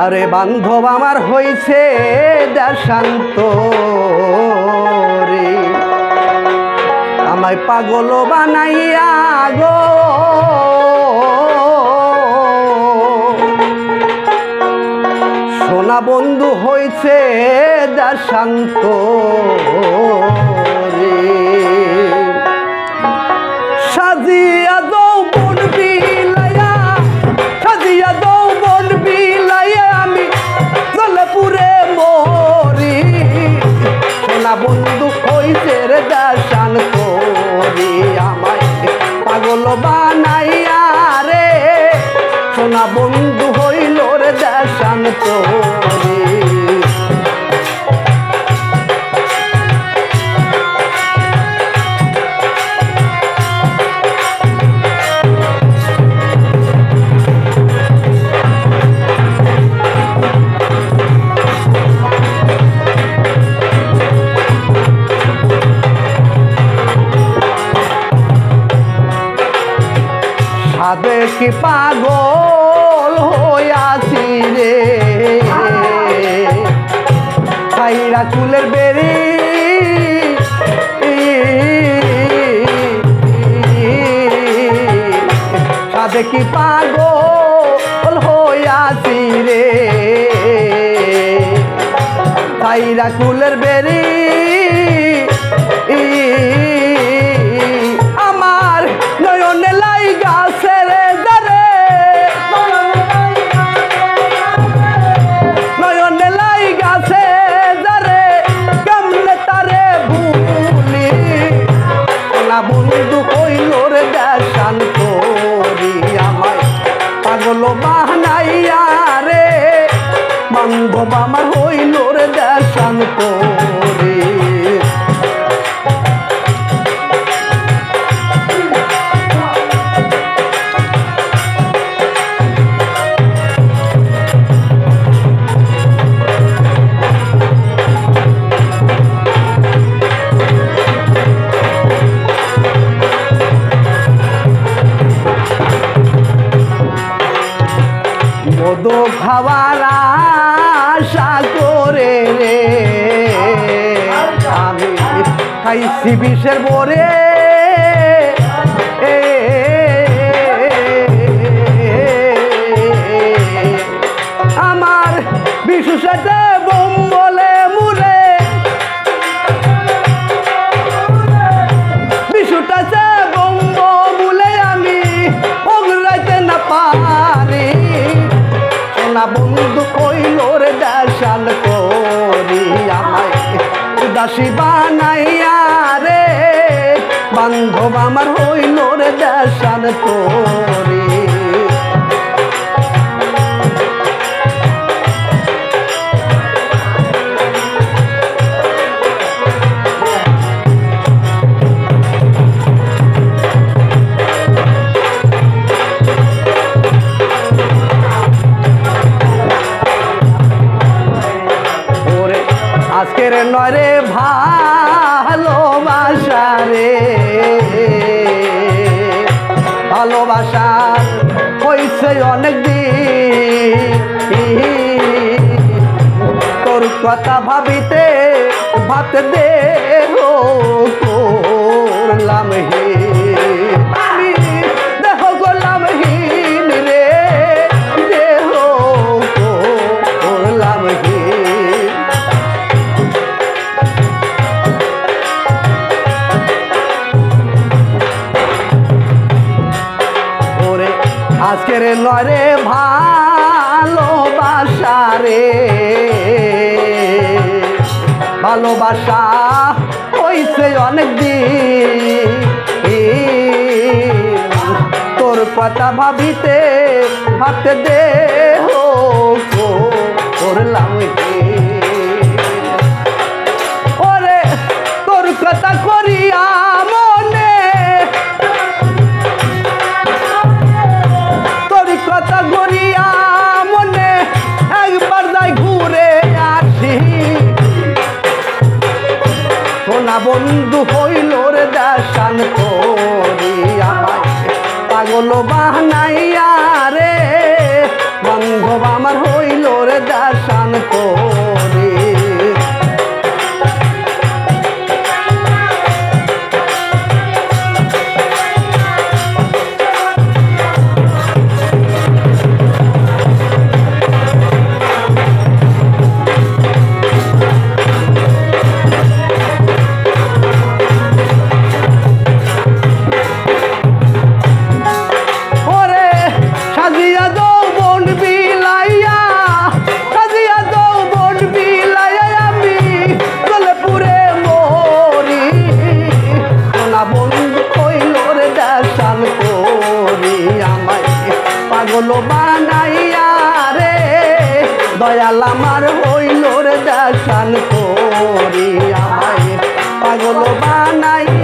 আরে বান্ধব আমার হইছে দেশান্ত রে, আমায় পাগল বানাইয়া গো সোনা বন্ধু হইছে দেশান্ত রে। সাজিয়া যৌবন বিলাইয়া, সাজিয়া যৌবন বিলাইয়া আমি জলে পুরে মরি, সোনা বন্ধু হইছে রে দেশান্ত রে, আমায় পাগল বানাইয়া রে সোনা বন্ধু হইল রে দেশান্ত রে। সাধে কি পাগল হইয়াছি রে, ছাইরা চুলের বেরি সাধে কি পাগল হইয়াছি রে, ছাইরা চুলের বেরি আমার নয়নে লাইগা ছেড়ে দারে, নয়নে লাইগা ছেড়ে কেমনে তারে ভুলি, সোনা বন্ধু হইল রে দেশান্ত রে, আমায় পাগল বানাইয়া রে বান্ধব আমার হইল রে দেশান্ত রে। মধু খাওয়ার আশা করে রে আমি খাইছি বিষের বরে, আমার বিশু সাথে বোম বলে মুরে, বিশুটা সে বোম বলে আমি ওগলাইতে না পারি, সোনা বন্ধু হইল রে দেশান্ত রে, আমায় উদাসী বানাইয়া রে বান্ধব আমার হইল রে দেশান্ত রে। আজকের নরে ভালোবাসা রে, ভালোবাসার হইছে অনেক দিন, তোর কথা ভাবিতে ভাত দে করলাম হে, আমি দেহ গোলাম হীন রে, দেহ করলাম হে। আজকের নরে ভালোবাসা রে, ভালোবাসা হইছে অনেক দিন, তোর কথা ভাবিতে ভাবতে দেহ করলাম ওরে তোর কথা করিয়া মনে, কথা গড়িয়া মনে একবার যাই ঘুরে আসি, সোনা বন্ধু হইল রে দেশান্ত রে, আমায় পাগল বানাইয়া রে বান্ধব আমার হইল রে রে দেশান করি পাগল বানাইয়া রে দয়াল আমার হইল রে দেশান করি আমায় পাগল বানাই